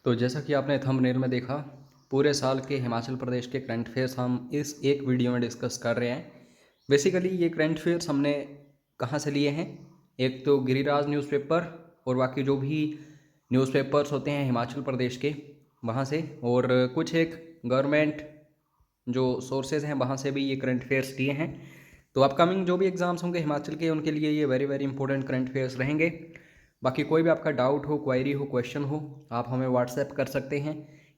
तो जैसा कि आपने थंबनेल में देखा, पूरे साल के हिमाचल प्रदेश के करंट अफेयर्स हम इस एक वीडियो में डिस्कस कर रहे हैं। बेसिकली ये करंट अफेयर्स हमने कहाँ से लिए हैं? एक तो गिरिराज न्यूज़पेपर और बाकी जो भी न्यूज़पेपर्स होते हैं हिमाचल प्रदेश के, वहाँ से, और कुछ एक गवर्नमेंट जो सोर्सेज हैं वहाँ से भी ये करंट अफेयर्स लिए हैं। तो अपकमिंग जो भी एग्ज़ाम्स होंगे हिमाचल के, उनके लिए ये very very important current affairs रहेंगे। बाकी कोई भी आपका डाउट हो, क्वेरी हो, क्वेश्चन हो, आप हमें व्हाट्सएप कर सकते हैं।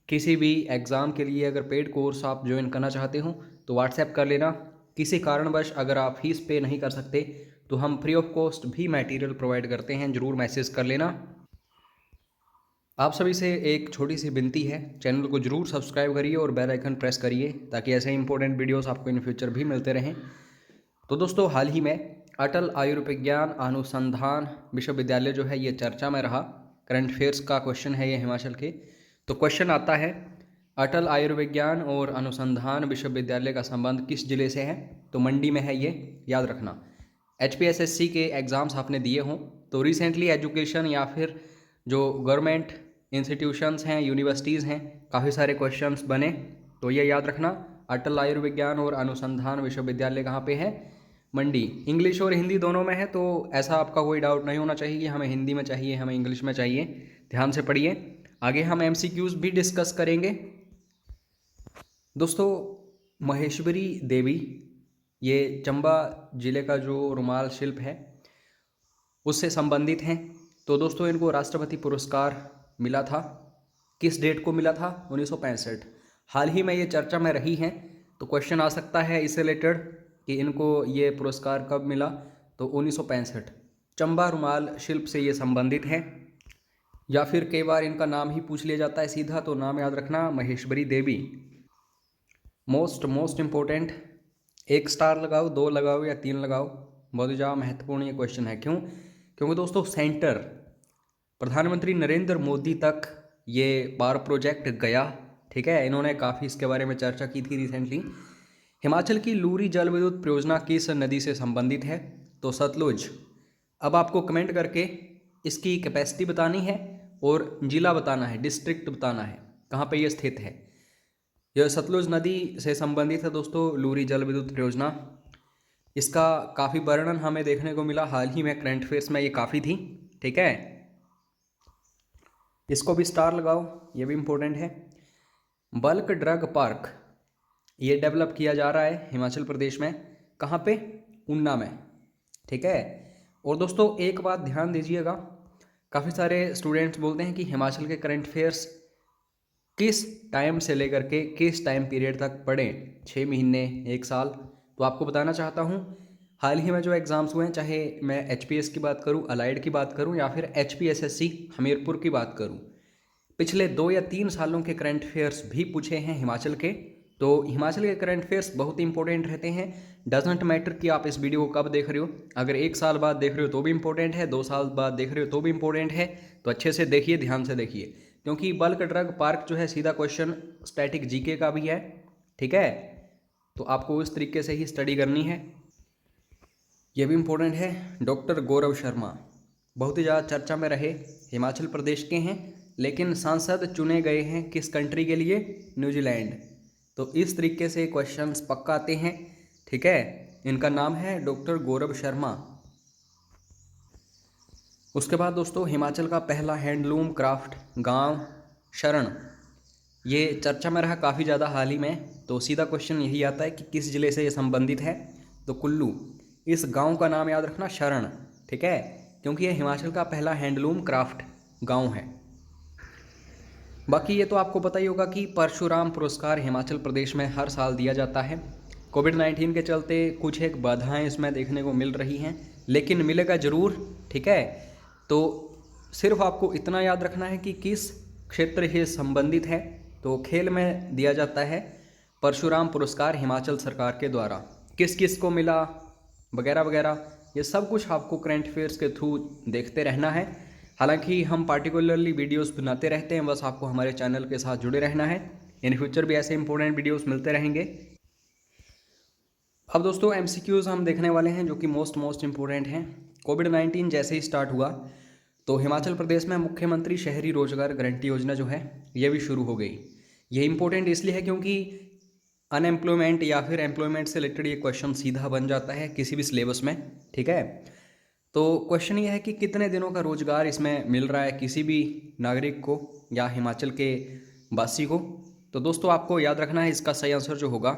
किसी भी एग्ज़ाम के लिए अगर पेड कोर्स आप ज्वाइन करना चाहते हो तो व्हाट्सएप कर लेना। किसी कारणवश अगर आप फीस पे नहीं कर सकते तो हम फ्री ऑफ कॉस्ट भी मटेरियल प्रोवाइड करते हैं, ज़रूर मैसेज कर लेना। आप सभी से एक छोटी सी विनती है, चैनल को जरूर सब्सक्राइब करिए और बेल आइकन प्रेस करिए ताकि ऐसे इंपॉर्टेंट वीडियोस आपको इन फ्यूचर भी मिलते रहें। तो दोस्तों, हाल ही में अटल आयुर्विज्ञान अनुसंधान विश्वविद्यालय जो है ये चर्चा में रहा। करंट अफेयर्स का क्वेश्चन है ये हिमाचल के। तो क्वेश्चन आता है, अटल आयुर्विज्ञान और अनुसंधान विश्वविद्यालय का संबंध किस जिले से है? तो मंडी में है, ये याद रखना। HPSSC के एग्ज़ाम्स आपने दिए हों तो रिसेंटली एजुकेशन या फिर जो गवर्नमेंट इंस्टीट्यूशंस हैं, यूनिवर्सिटीज़ हैं, काफ़ी सारे क्वेश्चंस बने। तो ये याद रखना, अटल आयुर्विज्ञान और अनुसंधान विश्वविद्यालय कहाँ पे है? मंडी। इंग्लिश और हिंदी दोनों में है, तो ऐसा आपका कोई डाउट नहीं होना चाहिए कि हमें हिंदी में चाहिए, हमें इंग्लिश में चाहिए। ध्यान से पढ़िए। आगे हम MCQs भी डिस्कस करेंगे। दोस्तों, महेश्वरी देवी, ये चंबा जिले का जो रुमाल शिल्प है उससे संबंधित हैं। तो दोस्तों, इनको राष्ट्रपति पुरस्कार मिला था। किस डेट को मिला था? 1965। हाल ही में ये चर्चा में रही हैं, तो क्वेश्चन आ सकता है इससे रिलेटेड कि इनको ये पुरस्कार कब मिला। तो 1965 चंबा रुमाल शिल्प से ये संबंधित हैं। या फिर कई बार इनका नाम ही पूछ लिया जाता है सीधा, तो नाम याद रखना, महेश्वरी देवी। मोस्ट इम्पोर्टेंट, 1 स्टार लगाओ, 2 लगाओ या 3 लगाओ, बहुत ही ज़्यादा महत्वपूर्ण ये क्वेश्चन है। क्यों? क्योंकि दोस्तों, सेंटर प्रधानमंत्री नरेंद्र मोदी तक ये पावर प्रोजेक्ट गया। ठीक है, इन्होंने काफ़ी इसके बारे में चर्चा की थी रिसेंटली। हिमाचल की लूरी जल विद्युत परियोजना किस नदी से संबंधित है? तो सतलुज। अब आपको कमेंट करके इसकी कैपेसिटी बतानी है और जिला बताना है, डिस्ट्रिक्ट बताना है कहाँ पे ये स्थित है। यह सतलुज नदी से संबंधित है दोस्तों, लूरी जल विद्युत परियोजना। इसका काफ़ी वर्णन हमें देखने को मिला हाल ही में करंट अफेयर्स में, ये काफ़ी थी। ठीक है, इसको भी स्टार लगाओ, ये भी इम्पोर्टेंट है। बल्क ड्रग पार्क ये डेवलप किया जा रहा है हिमाचल प्रदेश में, कहाँ पे? ऊना में। ठीक है। और दोस्तों, एक बात ध्यान दीजिएगा, काफ़ी सारे स्टूडेंट्स बोलते हैं कि हिमाचल के करंट अफेयर्स किस टाइम से लेकर के किस टाइम पीरियड तक पढ़ें, 6 महीने, 1 साल। तो आपको बताना चाहता हूँ, हाल ही में जो एग्ज़ाम्स हुए हैं, चाहे मैं HPS की बात करूँ, अलाइड की बात करूँ या फिर HPSSC हमीरपुर की बात करूँ, पिछले 2 या 3 सालों के करंट अफेयर्स भी पूछे हैं हिमाचल के। तो हिमाचल के करंट अफेयर्स बहुत इंपॉर्टेंट रहते हैं। डजेंट मैटर कि आप इस वीडियो को कब देख रहे हो, अगर 1 साल बाद देख रहे हो तो भी इंपॉर्टेंट है, 2 साल बाद देख रहे हो तो भी इंपॉर्टेंट है। तो अच्छे से देखिए, ध्यान से देखिए, क्योंकि बल्क ड्रग पार्क जो है सीधा क्वेश्चन स्टैटिक GK का भी है। ठीक है, तो आपको इस तरीके से ही स्टडी करनी है। ये भी इम्पोर्टेंट है। डॉक्टर गौरव शर्मा बहुत ही ज़्यादा चर्चा में रहे, हिमाचल प्रदेश के हैं, लेकिन सांसद चुने गए हैं किस कंट्री के लिए? न्यूजीलैंड। तो इस तरीके से क्वेश्चंस पक्का आते हैं। ठीक है, इनका नाम है डॉक्टर गौरव शर्मा। उसके बाद दोस्तों, हिमाचल का पहला हैंडलूम क्राफ्ट गांव शरण, ये चर्चा में रहा काफ़ी ज़्यादा हाल ही में। तो सीधा क्वेश्चन यही आता है कि किस ज़िले से ये संबंधित है? तो कुल्लू। इस गांव का नाम याद रखना, शरण। ठीक है, क्योंकि ये हिमाचल का पहला हैंडलूम क्राफ्ट गांव है। बाकी ये तो आपको पता ही होगा कि परशुराम पुरस्कार हिमाचल प्रदेश में हर साल दिया जाता है। कोविड-19 के चलते कुछ एक बाधाएं इसमें देखने को मिल रही हैं, लेकिन मिलेगा ज़रूर। ठीक है, तो सिर्फ आपको इतना याद रखना है कि किस क्षेत्र से संबंधित है। तो खेल में दिया जाता है परशुराम पुरस्कार हिमाचल सरकार के द्वारा, किस किस को मिला वगैरह वगैरह, ये सब कुछ आपको करंट अफेयर्स के थ्रू देखते रहना है। हालांकि हम पार्टिकुलरली वीडियोस बनाते रहते हैं, बस आपको हमारे चैनल के साथ जुड़े रहना है। इन फ्यूचर भी ऐसे इंपॉर्टेंट वीडियोस मिलते रहेंगे। अब दोस्तों, MCQs हम देखने वाले हैं जो कि मोस्ट इम्पोर्टेंट हैं। कोविड-19 जैसे ही स्टार्ट हुआ तो हिमाचल प्रदेश में मुख्यमंत्री शहरी रोजगार गारंटी योजना जो है ये भी शुरू हो गई। ये इम्पोर्टेंट इसलिए है क्योंकि अनएम्प्लॉयमेंट या फिर एम्प्लॉयमेंट से रिलेटेड ये क्वेश्चन सीधा बन जाता है किसी भी सिलेबस में। ठीक है, तो क्वेश्चन ये है कि कितने दिनों का रोजगार इसमें मिल रहा है किसी भी नागरिक को या हिमाचल के वासी को। तो दोस्तों आपको याद रखना है इसका सही आंसर जो होगा।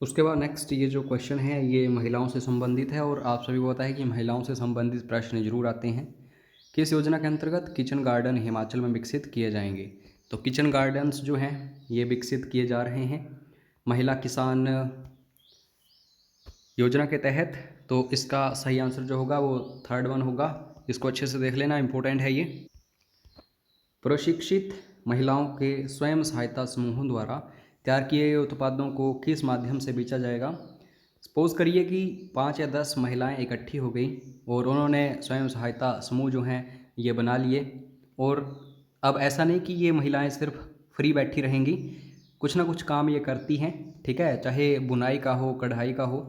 उसके बाद नेक्स्ट ये जो क्वेश्चन है ये महिलाओं से संबंधित है और आप सभी को पता है कि महिलाओं से संबंधित प्रश्न जरूर आते हैं। किस योजना के अंतर्गत किचन गार्डन हिमाचल में विकसित किए जाएंगे? तो किचन गार्डन्स जो हैं ये विकसित किए जा रहे हैं महिला किसान योजना के तहत। तो इसका सही आंसर जो होगा वो थर्ड वन होगा। इसको अच्छे से देख लेना, इंपॉर्टेंट है ये। प्रशिक्षित महिलाओं के स्वयं सहायता समूहों द्वारा तैयार किए गए उत्पादों को किस माध्यम से बेचा जाएगा? सपोज करिए कि 5 या 10 महिलाएं इकट्ठी हो गई और उन्होंने स्वयं सहायता समूह जो हैं ये बना लिए। और अब ऐसा नहीं कि ये महिलाएं सिर्फ फ्री बैठी रहेंगी, कुछ ना कुछ काम ये करती हैं। ठीक है, चाहे बुनाई का हो, कढ़ाई का हो।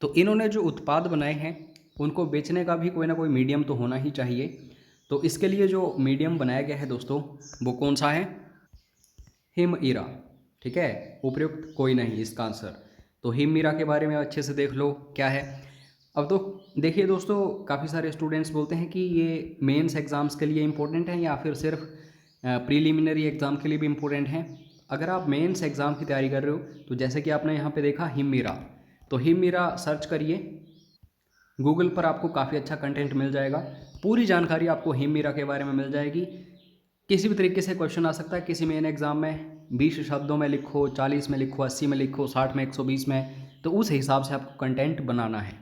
तो इन्होंने जो उत्पाद बनाए हैं उनको बेचने का भी कोई ना कोई मीडियम तो होना ही चाहिए। तो इसके लिए जो मीडियम बनाया गया है दोस्तों वो कौन सा है? हिमईरा। ठीक है, उपयुक्त कोई नहीं इसका आंसर। तो हिमईरा के बारे में अच्छे से देख लो क्या है। अब तो देखिए दोस्तों, काफ़ी सारे स्टूडेंट्स बोलते हैं कि ये मेंस एग्ज़ाम्स के लिए इम्पोर्टेंट है या फिर सिर्फ प्रीलिमिनरी एग्ज़ाम के लिए भी इम्पोर्टेंट है। अगर आप मेंस एग्ज़ाम की तैयारी कर रहे हो तो जैसे कि आपने यहाँ पे देखा हिमईरा, तो हिमईरा सर्च करिए गूगल पर, आपको काफ़ी अच्छा कंटेंट मिल जाएगा। पूरी जानकारी आपको हिमईरा के बारे में मिल जाएगी। किसी भी तरीके से क्वेश्चन आ सकता है किसी मेन एग्ज़ाम में, 20 शब्दों में लिखो, 40 में लिखो, 80 में लिखो, 60 में, 120 में, तो उस हिसाब से आपको कंटेंट बनाना है।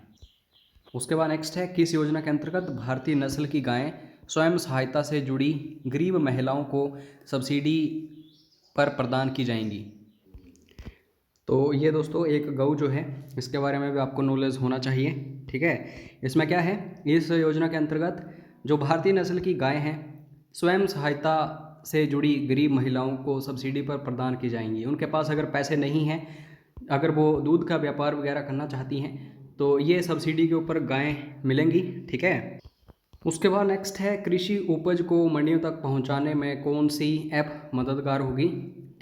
उसके बाद नेक्स्ट है किस योजना के अंतर्गत भारतीय नस्ल की गायें स्वयं सहायता से जुड़ी गरीब महिलाओं को सब्सिडी पर प्रदान की जाएंगी? तो ये दोस्तों एक गऊ जो है इसके बारे में भी आपको नॉलेज होना चाहिए। ठीक है, इसमें क्या है, इस योजना के अंतर्गत जो भारतीय नस्ल की गायें हैं स्वयं सहायता से जुड़ी गरीब महिलाओं को सब्सिडी पर प्रदान की जाएंगी। उनके पास अगर पैसे नहीं हैं, अगर वो दूध का व्यापार वगैरह करना चाहती हैं तो ये सब्सिडी के ऊपर गायें मिलेंगी। ठीक है, उसके बाद नेक्स्ट है कृषि उपज को मंडियों तक पहुंचाने में कौन सी ऐप मददगार होगी?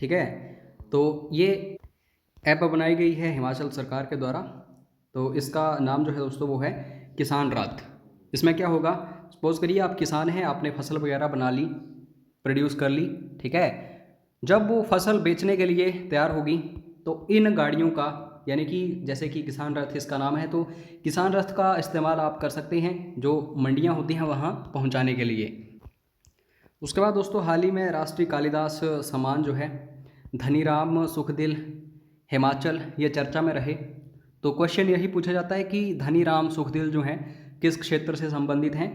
ठीक है, तो ये ऐप बनाई गई है हिमाचल सरकार के द्वारा। तो इसका नाम जो है दोस्तों वो है किसान रथ। इसमें क्या होगा, सपोज करिए आप किसान हैं, आपने फसल वगैरह बना ली, प्रोड्यूस कर ली। ठीक है, जब वो फसल बेचने के लिए तैयार होगी तो इन गाड़ियों का, यानी कि जैसे कि किसान रथ इसका नाम है, तो किसान रथ का इस्तेमाल आप कर सकते हैं जो मंडियां होती हैं वहाँ पहुँचाने के लिए। उसके बाद दोस्तों हाल ही में राष्ट्रीय कालिदास सम्मान जो है धनीराम सुखदिल हिमाचल ये चर्चा में रहे। तो क्वेश्चन यही पूछा जाता है कि धनीराम सुखदिल जो हैं किस क्षेत्र से संबंधित हैं?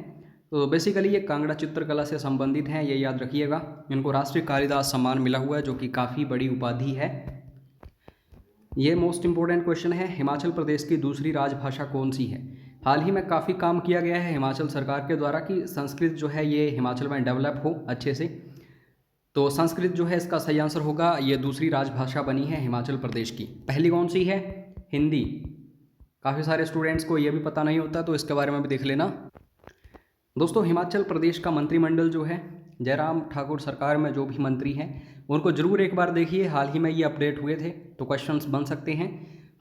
तो बेसिकली ये कांगड़ा चित्रकला से संबंधित हैं, ये याद रखिएगा। इनको राष्ट्रीय कालिदास सम्मान मिला हुआ है जो कि काफ़ी बड़ी उपाधि है। ये मोस्ट इंपॉर्टेंट क्वेश्चन है, हिमाचल प्रदेश की दूसरी राजभाषा कौन सी है? हाल ही में काफ़ी काम किया गया है हिमाचल सरकार के द्वारा कि संस्कृत जो है ये हिमाचल में डेवलप हो अच्छे से। तो संस्कृत जो है इसका सही आंसर होगा, ये दूसरी राजभाषा बनी है हिमाचल प्रदेश की। पहली कौन सी है? हिंदी। काफ़ी सारे स्टूडेंट्स को ये भी पता नहीं होता, तो इसके बारे में भी देख लेना। दोस्तों हिमाचल प्रदेश का मंत्रिमंडल जो है जयराम ठाकुर सरकार में जो भी मंत्री हैं उनको ज़रूर एक बार देखिए, हाल ही में ये अपडेट हुए थे तो क्वेश्चंस बन सकते हैं।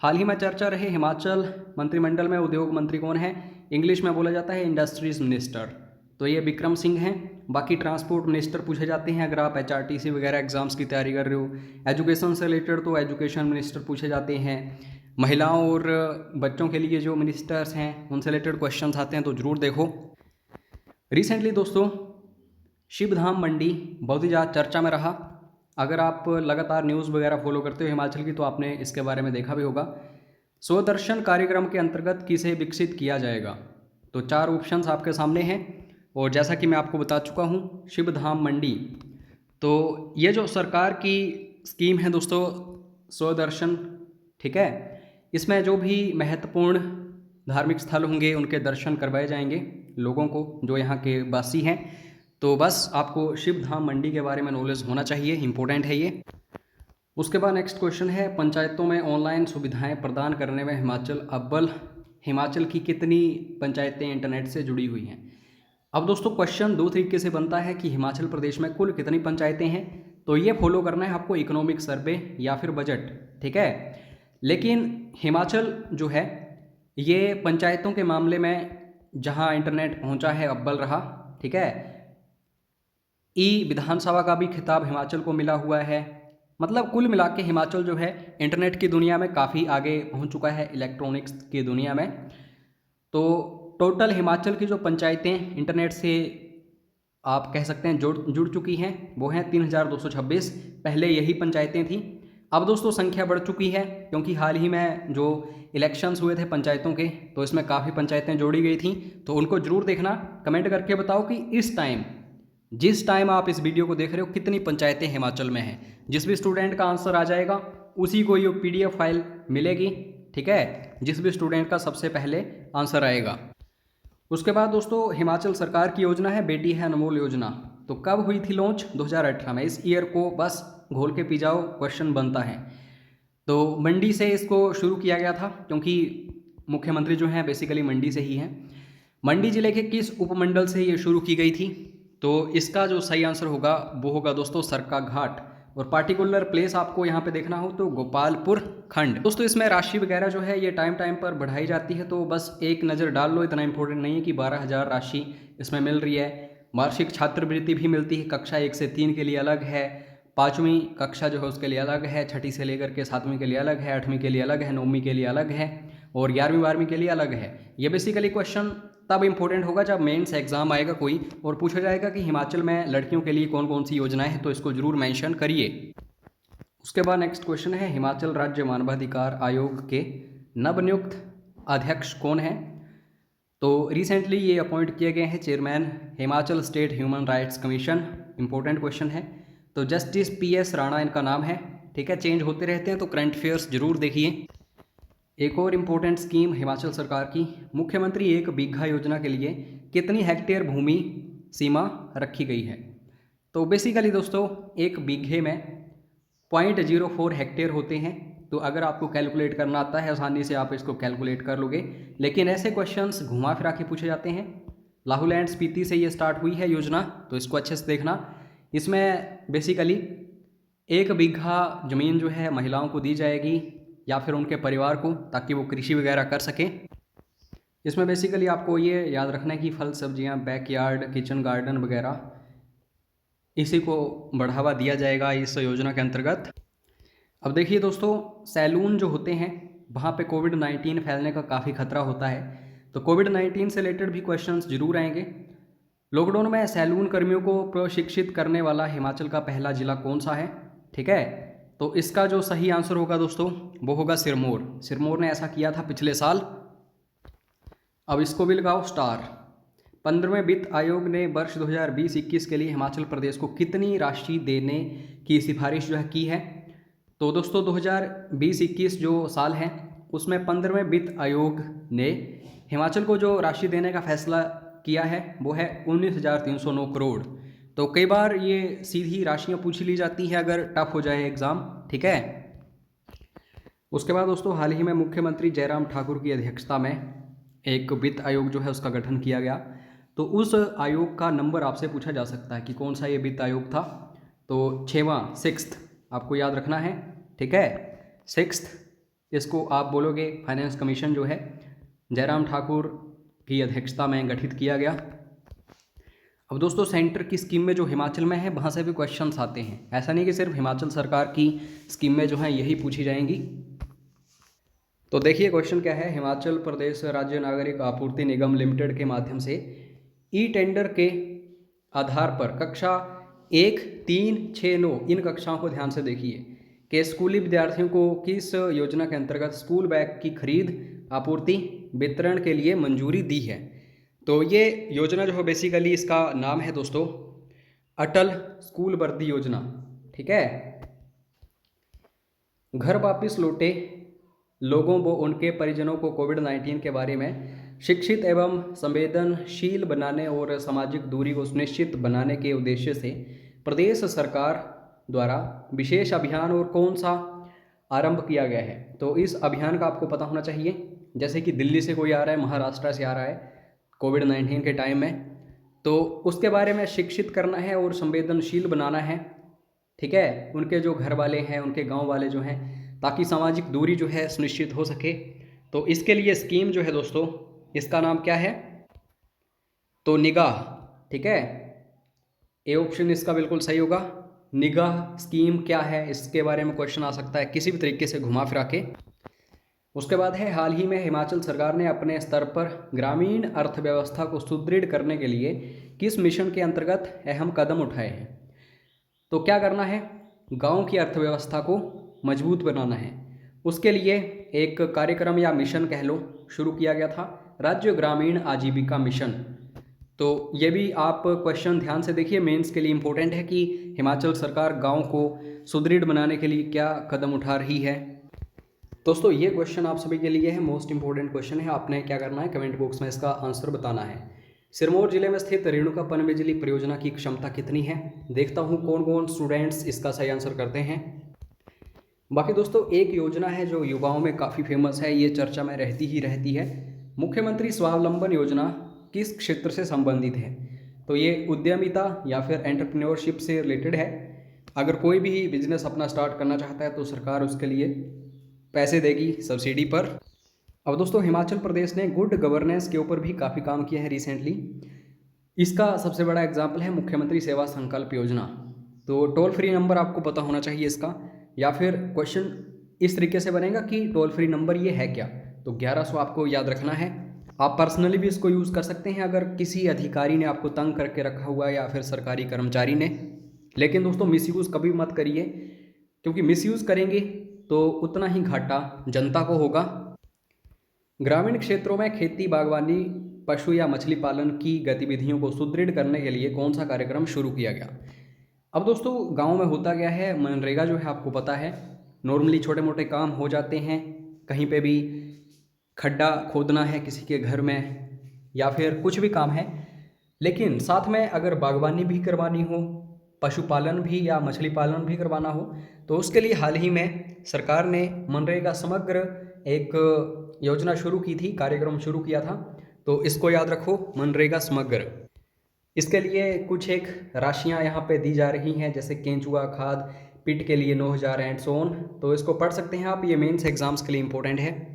हाल ही में चर्चा रहे हिमाचल मंत्रिमंडल में उद्योग मंत्री कौन है? इंग्लिश में बोला जाता है इंडस्ट्रीज मिनिस्टर, तो ये विक्रम सिंह हैं। बाकी ट्रांसपोर्ट मिनिस्टर पूछे जाते हैं अगर आप HRTC वगैरह एग्जाम्स की तैयारी कर रहे हो। एजुकेशन से रिलेटेड तो एजुकेशन मिनिस्टर पूछे जाते हैं। महिलाओं और बच्चों के लिए जो मिनिस्टर्स हैं उनसे रिलेटेड क्वेश्चंस आते हैं, तो ज़रूर देखो। रिसेंटली दोस्तों शिवधाम मंडी बहुत ही ज़्यादा चर्चा में रहा। अगर आप लगातार न्यूज़ वगैरह फॉलो करते हो हिमाचल की तो आपने इसके बारे में देखा भी होगा। स्वदर्शन कार्यक्रम के अंतर्गत किसे विकसित किया जाएगा? तो 4 ऑप्शंस आपके सामने हैं और जैसा कि मैं आपको बता चुका हूँ शिवधाम मंडी, तो ये जो सरकार की स्कीम है दोस्तों स्वदर्शन, ठीक है, इसमें जो भी महत्वपूर्ण धार्मिक स्थल होंगे उनके दर्शन करवाए जाएंगे लोगों को जो यहाँ के वासी हैं। तो बस आपको शिवधाम मंडी के बारे में नॉलेज होना चाहिए, इंपॉर्टेंट है ये। उसके बाद नेक्स्ट क्वेश्चन है पंचायतों में ऑनलाइन सुविधाएं प्रदान करने में हिमाचल अव्वल। हिमाचल की कितनी पंचायतें इंटरनेट से जुड़ी हुई हैं? अब दोस्तों क्वेश्चन दो तरीके से बनता है कि हिमाचल प्रदेश में कुल कितनी पंचायतें हैं, तो ये फॉलो करना है आपको इकोनॉमिक सर्वे या फिर बजट, ठीक है। लेकिन हिमाचल जो है ये पंचायतों के मामले में जहाँ इंटरनेट पहुँचा है अव्वल रहा, ठीक है। ई विधानसभा का भी खिताब हिमाचल को मिला हुआ है। मतलब कुल मिला के हिमाचल जो है इंटरनेट की दुनिया में काफ़ी आगे पहुँच चुका है, इलेक्ट्रॉनिक्स की दुनिया में। तो टोटल हिमाचल की जो पंचायतें इंटरनेट से आप कह सकते हैं जुड़ चुकी हैं वो हैं 3226। पहले यही पंचायतें थीं। अब दोस्तों संख्या बढ़ चुकी है क्योंकि हाल ही में जो इलेक्शंस हुए थे पंचायतों के, तो इसमें काफ़ी पंचायतें जोड़ी गई थीं। तो उनको ज़रूर देखना, कमेंट करके बताओ कि इस टाइम, जिस टाइम आप इस वीडियो को देख रहे हो, कितनी पंचायतें हिमाचल में हैं। जिस भी स्टूडेंट का आंसर आ जाएगा उसी को ये PDF फाइल मिलेगी, ठीक है, जिस भी स्टूडेंट का सबसे पहले आंसर आएगा। उसके बाद दोस्तों हिमाचल सरकार की योजना है बेटी है अनमोल योजना। तो कब हुई थी लॉन्च? 2018 में। इस ईयर को बस घोल के पी जाओ, क्वेश्चन बनता है। तो मंडी से इसको शुरू किया गया था क्योंकि मुख्यमंत्री जो हैं बेसिकली मंडी से ही हैं। मंडी जिले के किस उपमंडल से ये शुरू की गई थी? तो इसका जो सही आंसर होगा वो होगा दोस्तों सरकाघाट। और पार्टिकुलर प्लेस आपको यहाँ पे देखना हो तो गोपालपुर खंड। दोस्तों इसमें राशि वगैरह जो है ये टाइम टाइम पर बढ़ाई जाती है, तो बस एक नज़र डाल लो, इतना इंपॉर्टेंट नहीं है कि 12,000 राशि इसमें मिल रही है। वार्षिक छात्रवृत्ति भी मिलती है, कक्षा 1 से 3 के लिए अलग है, 5वीं कक्षा जो है उसके लिए अलग है, 6ठी से लेकर के 7वीं के लिए अलग है, 8वीं के लिए अलग है, 9वीं के लिए अलग है और 11वीं 12वीं के लिए अलग है। ये बेसिकली क्वेश्चन तब इंपॉर्टेंट होगा जब मेंस एग्जाम आएगा कोई और पूछा जाएगा कि हिमाचल में लड़कियों के लिए कौन कौन सी योजनाएं हैं, तो इसको जरूर मेंशन करिए। उसके बाद नेक्स्ट क्वेश्चन है हिमाचल राज्य मानवाधिकार आयोग के नवनियुक्त अध्यक्ष कौन है? तो रिसेंटली ये अपॉइंट किए गए हैं chairman Himachal state human rights commission. Important question है। तो जस्टिस PS राणा इनका नाम है, ठीक है। चेंज होते रहते हैं तो करंट अफेयर्स जरूर देखिए। एक और इम्पोर्टेंट स्कीम हिमाचल सरकार की, मुख्यमंत्री 1 बीघा योजना के लिए कितनी हेक्टेयर भूमि सीमा रखी गई है? तो बेसिकली दोस्तों 1 बीघे में 0.04 हेक्टेयर होते हैं। तो अगर आपको कैलकुलेट करना आता है आसानी से आप इसको कैलकुलेट कर लोगे, लेकिन ऐसे क्वेश्चंस घुमा फिरा के पूछे जाते हैं। लाहौल एंड स्पीति से ये स्टार्ट हुई है योजना, तो इसको अच्छे से देखना। इसमें बेसिकली 1 बीघा ज़मीन जो है महिलाओं को दी जाएगी या फिर उनके परिवार को, ताकि वो कृषि वगैरह कर सकें। इसमें बेसिकली आपको ये याद रखना है कि फल सब्जियां, बैकयार्ड, किचन गार्डन वगैरह इसी को बढ़ावा दिया जाएगा इस योजना के अंतर्गत। अब देखिए दोस्तों सैलून जो होते हैं वहाँ पे कोविड-19 फैलने का काफ़ी खतरा होता है, तो कोविड-19 से रिलेटेड भी क्वेश्चंस जरूर आएंगे। लॉकडाउन में सैलून कर्मियों को प्रशिक्षित करने वाला हिमाचल का पहला जिला कौन सा है? ठीक है, तो इसका जो सही आंसर होगा दोस्तों वो होगा सिरमौर। सिरमौर ने ऐसा किया था पिछले साल। अब इसको भी लगाओ स्टार। 15वें वित्त आयोग ने वर्ष 2020-21 के लिए हिमाचल प्रदेश को कितनी राशि देने की सिफारिश जो है की है? तो दोस्तों 2020-21 जो साल है उसमें 15वें वित्त आयोग ने हिमाचल को जो राशि देने का फैसला किया है वो है 19,309 करोड़। तो कई बार ये सीधी राशियाँ पूछ ली जाती है अगर टफ हो जाए एग्ज़ाम, ठीक है। उसके बाद दोस्तों हाल ही में मुख्यमंत्री जयराम ठाकुर की अध्यक्षता में एक वित्त आयोग जो है उसका गठन किया गया। तो उस आयोग का नंबर आपसे पूछा जा सकता है कि कौन सा ये वित्त आयोग था। तो 6वां, 6th आपको याद रखना है, ठीक है। 6th इसको आप बोलोगे फाइनेंस कमीशन जो है जयराम ठाकुर की अध्यक्षता में गठित किया गया। अब दोस्तों सेंटर की स्कीम में जो हिमाचल में है वहाँ से भी क्वेश्चंस आते हैं। ऐसा नहीं कि सिर्फ हिमाचल सरकार की स्कीम में जो है यही पूछी जाएंगी। तो देखिए क्वेश्चन क्या है, हिमाचल प्रदेश राज्य नागरिक आपूर्ति निगम लिमिटेड के माध्यम से टेंडर के आधार पर कक्षा 1, 3, 6, 9 इन कक्षाओं को ध्यान से देखिए कि स्कूली विद्यार्थियों को किस योजना के अंतर्गत स्कूल बैग की खरीद, आपूर्ति, वितरण के लिए मंजूरी दी है। तो ये योजना जो है बेसिकली इसका नाम है दोस्तों अटल स्कूल वर्दी योजना, ठीक है। घर वापस लौटे लोगों व उनके परिजनों को कोविड-19 के बारे में शिक्षित एवं संवेदनशील बनाने और सामाजिक दूरी को सुनिश्चित बनाने के उद्देश्य से प्रदेश सरकार द्वारा विशेष अभियान और कौन सा आरंभ किया गया है। तो इस अभियान का आपको पता होना चाहिए। जैसे कि दिल्ली से कोई आ रहा है, महाराष्ट्र से आ रहा है कोविड-19 के टाइम में, तो उसके बारे में शिक्षित करना है और संवेदनशील बनाना है, ठीक है, उनके जो घर वाले हैं, उनके गांव वाले जो हैं, ताकि सामाजिक दूरी जो है सुनिश्चित हो सके। तो इसके लिए स्कीम जो है दोस्तों, इसका नाम क्या है? तो निगाह, ठीक है, ए ऑप्शन इसका बिल्कुल सही होगा। निगाह स्कीम क्या है, इसके बारे में क्वेश्चन आ सकता है किसी भी तरीके से घुमा फिरा के। उसके बाद है, हाल ही में हिमाचल सरकार ने अपने स्तर पर ग्रामीण अर्थव्यवस्था को सुदृढ़ करने के लिए किस मिशन के अंतर्गत अहम कदम उठाए हैं? तो क्या करना है? गांव की अर्थव्यवस्था को मजबूत बनाना है। उसके लिए एक कार्यक्रम या मिशन कह लो शुरू किया गया था, राज्य ग्रामीण आजीविका मिशन। तो ये भी आप क्वेश्चन ध्यान से देखिए, मेंस के लिए इम्पोर्टेंट है कि हिमाचल सरकार गांव को सुदृढ़ बनाने के लिए क्या कदम उठा रही है। दोस्तों ये क्वेश्चन आप सभी के लिए है, मोस्ट इंपॉर्टेंट क्वेश्चन है। आपने क्या करना है, कमेंट बॉक्स में इसका आंसर बताना है। सिरमौर जिले में स्थित रेणुका पनबिजली परियोजना की क्षमता कितनी है? देखता हूँ कौन कौन स्टूडेंट्स इसका सही आंसर करते हैं। बाकी दोस्तों एक योजना है जो युवाओं में काफ़ी फेमस है, ये चर्चा में रहती ही रहती है। मुख्यमंत्री स्वावलंबन योजना किस क्षेत्र से संबंधित है? तो ये उद्यमिता या फिर एंटरप्रेन्योरशिप से रिलेटेड है। अगर कोई भी बिजनेस अपना स्टार्ट करना चाहता है तो सरकार उसके लिए पैसे देगी सब्सिडी पर। अब दोस्तों हिमाचल प्रदेश ने गुड गवर्नेंस के ऊपर भी काफ़ी काम किया है रिसेंटली। इसका सबसे बड़ा एग्जाम्पल है मुख्यमंत्री सेवा संकल्प योजना। तो टोल फ्री नंबर आपको पता होना चाहिए इसका, या फिर क्वेश्चन इस तरीके से बनेगा कि टोल फ्री नंबर ये है क्या? तो 1100 आपको याद रखना है। आप पर्सनली भी इसको यूज़ कर सकते हैं अगर किसी अधिकारी ने आपको तंग करके रखा हुआ है या फिर सरकारी कर्मचारी ने। लेकिन दोस्तों मिसयूज़ कभी मत करिए, क्योंकि मिसयूज़ करेंगे तो उतना ही घाटा जनता को होगा। ग्रामीण क्षेत्रों में खेती, बागवानी, पशु या मछली पालन की गतिविधियों को सुदृढ़ करने के लिए कौन सा कार्यक्रम शुरू किया गया? अब दोस्तों गांव में होता क्या है, मनरेगा जो है आपको पता है, नॉर्मली छोटे मोटे काम हो जाते हैं, कहीं पे भी खड्डा खोदना है किसी के घर में या फिर कुछ भी काम है। लेकिन साथ में अगर बागवानी भी करवानी हो, पशुपालन भी या मछली पालन भी करवाना हो, तो उसके लिए हाल ही में सरकार ने मनरेगा समग्र एक योजना शुरू की थी, कार्यक्रम शुरू किया था। तो इसको याद रखो, मनरेगा समग्र। इसके लिए कुछ एक राशियां यहाँ पे दी जा रही हैं, जैसे केंचुआ खाद, पिट के लिए 9000 एंड सो ऑन। तो इसको पढ़ सकते हैं आप, ये मेंस एग्जाम्स के लिए इम्पोर्टेंट है।